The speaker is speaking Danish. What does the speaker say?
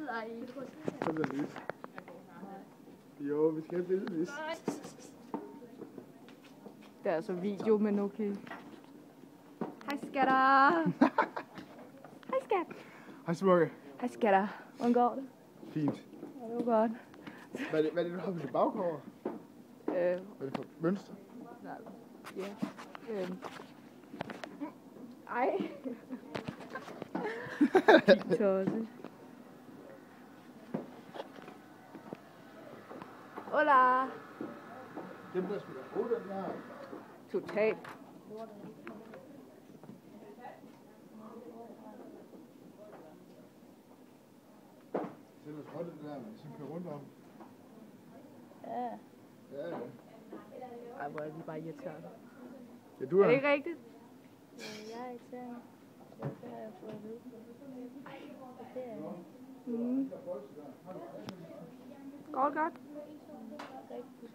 Så bliver det lys. Jo, vi skal have billedlys. Det er altså video, men okay. Hej skatter. Hej skat. Hej Smukke. Hej skatter. Hvordan går det? Fint. Ja, det var godt. Hvad er det, du har på dit bagkår? Hvad er det for mønster? Nej. Ja. Ej. Fint også. Hola. Det bliver sgu da god, den her. Totalt. Det er godt, det der, man ligesom kører rundt om. Ja. Ja, ja. Ej, hvor er vi bare irriterende. Ja, du Er det ikke rigtigt? Jeg er irriterende. Det har jeg fået at vide. Det er Mm. Godt. rigtig.